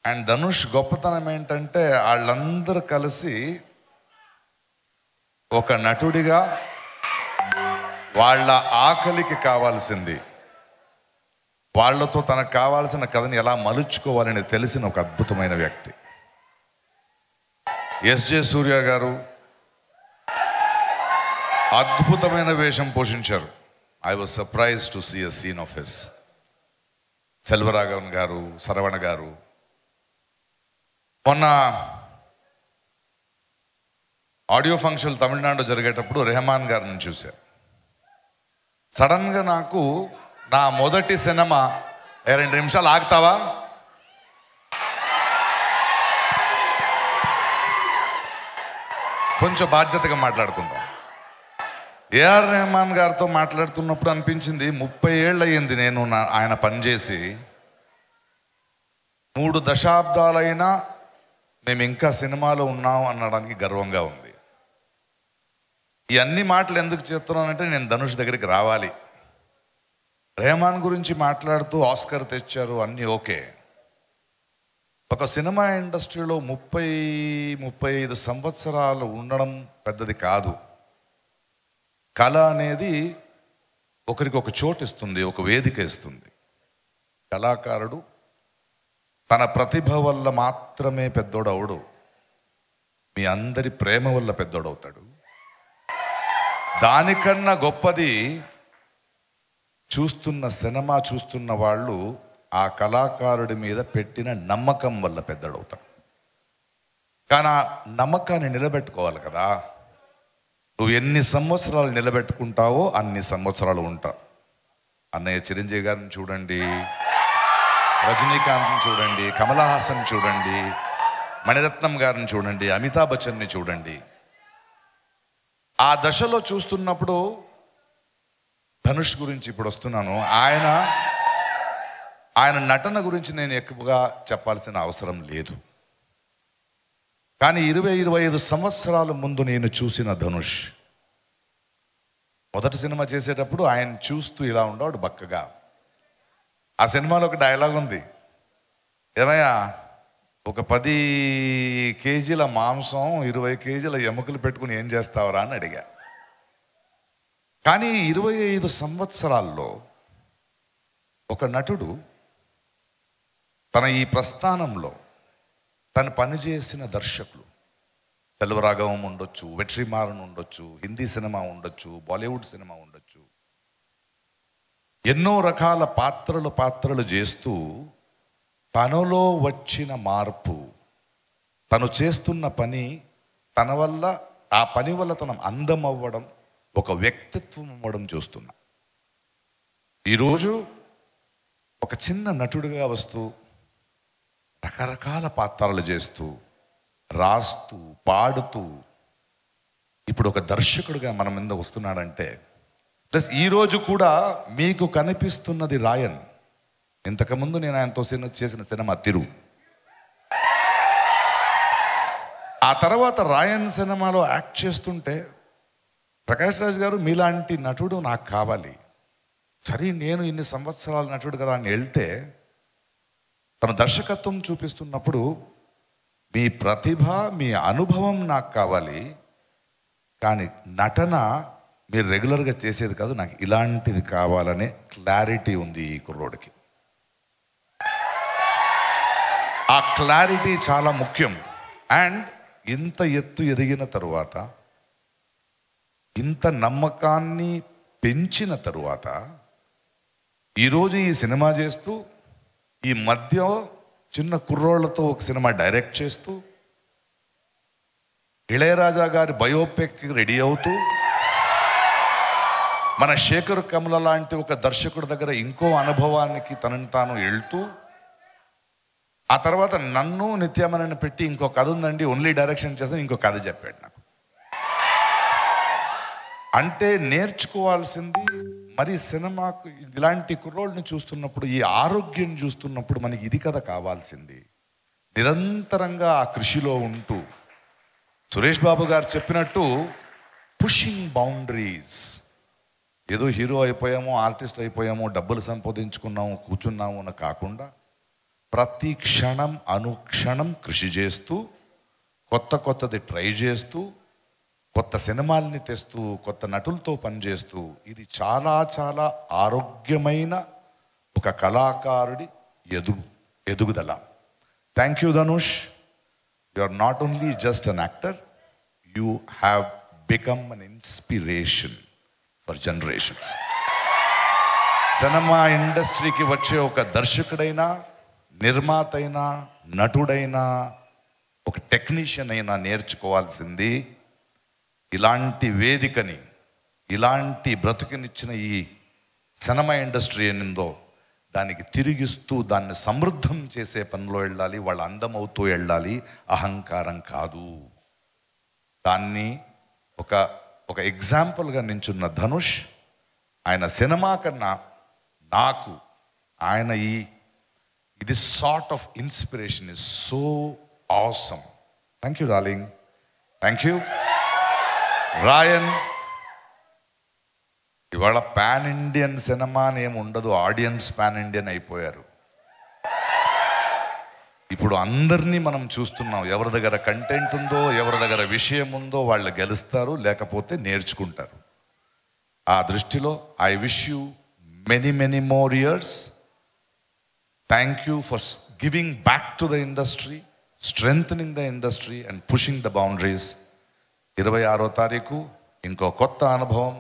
And Dhanush గొప్పతనం ఏంటంటే వాళ్ళందరూ కలిసి ఒక నటుడిగా వాళ్ళ ఆకలికి కావాల్సింది, వాళ్లతో తనకు కావాల్సిన కథని ఎలా మలుచుకోవాలని తెలిసిన ఒక అద్భుతమైన వ్యక్తి. ఎస్జే సూర్య గారు అద్భుతమైన వేషం పోషించారు. I was surprise to see a scene of his. Selvaraghavan garu, Saravana గారు. మొన్న ఆడియో ఫంక్షన్ తమిళనాడు జరిగేటప్పుడు రెహమాన్ గారిని చూశారు. సడన్గా నాకు నా మొదటి సినిమా 2 నిమిషాలు ఆగుతావా, కొంచెం బాధ్యతగా మాట్లాడుకుందాం. ఏఆర్ రెహమాన్ గారితో మాట్లాడుతున్నప్పుడు అనిపించింది 30 ఏళ్ళు అయ్యింది నేను ఆయన పనిచేసి, 3 దశాబ్దాలైనా మేము ఇంకా సినిమాలో ఉన్నాం అనడానికి గర్వంగా ఉంది. ఈ అన్ని మాటలు ఎందుకు చెప్తున్నానంటే నేను ధనుష్ దగ్గరికి రావాలి. రెహమాన్ గురించి మాట్లాడుతూ ఆస్కర్ తెచ్చారు, అన్నీ ఓకే. ఒక సినిమా ఇండస్ట్రీలో 30-35 సంవత్సరాలు ఉండడం పెద్దది కాదు. కళ అనేది ఒకరికి ఒక చోటు ఇస్తుంది, ఒక వేదిక ఇస్తుంది. కళాకారుడు తన ప్రతిభ వల్ల మాత్రమే పెద్దోడవుడు, మీ అందరి ప్రేమ వల్ల పెద్దోడవుతాడు. దానికన్నా గొప్పది చూస్తున్న సినిమా చూస్తున్న వాళ్ళు ఆ కళాకారుడి మీద పెట్టిన నమ్మకం వల్ల పెద్దోడవుతాడు. కానీ ఆ నమ్మకాన్ని నిలబెట్టుకోవాలి కదా. నువ్వు ఎన్ని సంవత్సరాలు నిలబెట్టుకుంటావో అన్ని సంవత్సరాలు ఉంటావు. అన్నయ్య చిరంజీవి గారిని చూడండి, రజనీకాంత్ని చూడండి, కమల్ హాసన్ చూడండి, మణిరత్నం గారిని చూడండి, అమితాబ్ బచ్చన్ని చూడండి. ఆ దశలో చూస్తున్నప్పుడు ధనుష్ గురించి ఇప్పుడు వస్తున్నాను. ఆయన నటన గురించి నేను ఎక్కువగా చెప్పాల్సిన అవసరం లేదు. కానీ 20-25 సంవత్సరాల ముందు నేను చూసిన ధనుష్ మొదటి సినిమా చేసేటప్పుడు ఆయన చూస్తూ ఇలా ఉండేవాడు బక్కగా. ఆ సినిమాలో ఒక డైలాగ్ ఉంది, ఏమయ్యా ఒక 10 కేజీల మాంసం 20 కేజీల ఎముకలు పెట్టుకుని ఏం చేస్తావరా అని అడిగా. కానీ 25 సంవత్సరాల్లో ఒక నటుడు తన ఈ ప్రస్థానంలో తను పనిచేసిన దర్శకులు, సెల్వరాఘవం ఉండొచ్చు, వెట్రిమారన్ ఉండొచ్చు, హిందీ సినిమా ఉండొచ్చు, బాలీవుడ్ సినిమా ఉండొచ్చు, ఎన్నో రకాల పాత్రలు చేస్తూ తనలో వచ్చిన మార్పు, తను చేస్తున్న పని, తన వల్ల ఆ పని వల్ల తన అందం అవ్వడం, ఒక వ్యక్తిత్వం అవ్వడం చూస్తున్నా. ఈరోజు ఒక చిన్న నటుడిగా వస్తూ రకరకాల పాత్రలు చేస్తూ రాస్తూ పాడుతూ ఇప్పుడు ఒక దర్శకుడిగా మన మీద వస్తున్నాడంటే, ప్లస్ ఈరోజు కూడా మీకు కనిపిస్తున్నది రాయన్. ఇంతకుముందు నేను ఆయనతో చేసిన సినిమా తిరు. ఆ తర్వాత రాయన్ సినిమాలో యాక్ట్ చేస్తుంటే ప్రకాష్ రాజ్ గారు మీలాంటి నటుడు నాకు కావాలి. సరే నేను ఇన్ని సంవత్సరాల నటుడు కదా అని వెళ్తే తన దర్శకత్వం చూపిస్తున్నప్పుడు మీ ప్రతిభ, మీ అనుభవం నాకు కావాలి, కానీ నటన మీరు రెగ్యులర్గా చేసేది కాదు, నాకు ఇలాంటిది కావాలనే క్లారిటీ ఉంది ఈ కుర్రోడికి. ఆ క్లారిటీ చాలా ముఖ్యం. అండ్ ఇంత ఎత్తు ఎదిగిన తరువాత, ఇంత నమ్మకాన్ని పెంచిన తరువాత ఈరోజు ఈ సినిమా చేస్తూ, ఈ మధ్య చిన్న కుర్రోళ్లతో ఒక సినిమా డైరెక్ట్ చేస్తూ, ఇళయరాజా గారి బయోపిక్ రెడీ అవుతూ, మన శేఖర్ కమల లాంటి ఒక దర్శకుడి దగ్గర ఇంకో అనుభవానికి తనని తాను వెళ్తూ, ఆ తర్వాత నన్ను నిత్యమనని పెట్టి ఇంకో కథ ఉందండి, ఓన్లీ డైరెక్షన్ చేస్తాను, ఇంకో కథ చెప్పాడు నాకు. అంటే నేర్చుకోవాల్సింది మరి సినిమాకు ఇలాంటి కుర్రోళ్ళని చూస్తున్నప్పుడు, ఈ ఆరోగ్యం చూస్తున్నప్పుడు మనకి ఇది కదా కావాల్సింది. నిరంతరంగా ఆ కృషిలో ఉంటూ సురేష్ బాబు గారు చెప్పినట్టు పుషింగ్ బౌండరీస్. ఏదో హీరో అయిపోయామో, ఆర్టిస్ట్ అయిపోయామో, డబ్బులు సంపాదించుకున్నాము, కూర్చున్నాము అని కాకుండా ప్రతి క్షణం అనుక్షణం కృషి చేస్తూ కొత్తది ట్రై చేస్తూ కొత్త సినిమాల్ని తెస్తూ కొత్త నటులతో పనిచేస్తూ ఇది చాలా చాలా ఆరోగ్యమైన ఒక కళాకారుడి ఎదుగుదల. Thank you Dhanush. You are not only just an actor, you have become an inspiration for generations. Cinema ఇండస్ట్రీకి వచ్చే ఒక దర్శకుడైనా, నిర్మాత అయినా, నటుడైనా, ఒక టెక్నీషియన్ అయినా నేర్చుకోవాల్సింది ఇలాంటి వేదికని, ఇలాంటి బ్రతుకునిచ్చిన ఈ సినిమా ఇండస్ట్రీ ఏనిందో దానికి తిరిగిస్తూ దాన్ని సమృద్ధం చేసే పనిలో వెళ్ళాలి. వాళ్ళు అందమవుతూ వెళ్ళాలి, అహంకారం కాదు. దాన్ని ఒక ఎగ్జాంపుల్గా నించున్న ధనుష్, ఆయన సినిమా కన్నా నాకు ఆయన ఇది sort of inspiration is so awesome. Thank you darling. Thank you Raayan. ఇవాళ పాన్ ఇండియన్ సినిమా అని ఏమి ఉండదు, ఆడియన్స్ పాన్ ఇండియన్ అయిపోయారు. ఇప్పుడు అందరినీ మనం చూస్తున్నాం. ఎవరి దగ్గర కంటెంట్ ఉందో, ఎవరి దగ్గర విషయం ఉందో వాళ్ళు గెలుస్తారు, లేకపోతే నేర్చుకుంటారు. ఆ దృష్టిలో I wish you many more years. Thank you for giving back to the industry, strengthening the industry and pushing the boundaries. 26వ తారీఖు ఇంకో కొత్త అనుభవం,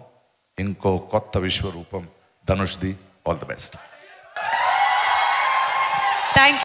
ఇంకో కొత్త విశ్వరూపం. ధనుష్ది. All the best. థ్యాంక్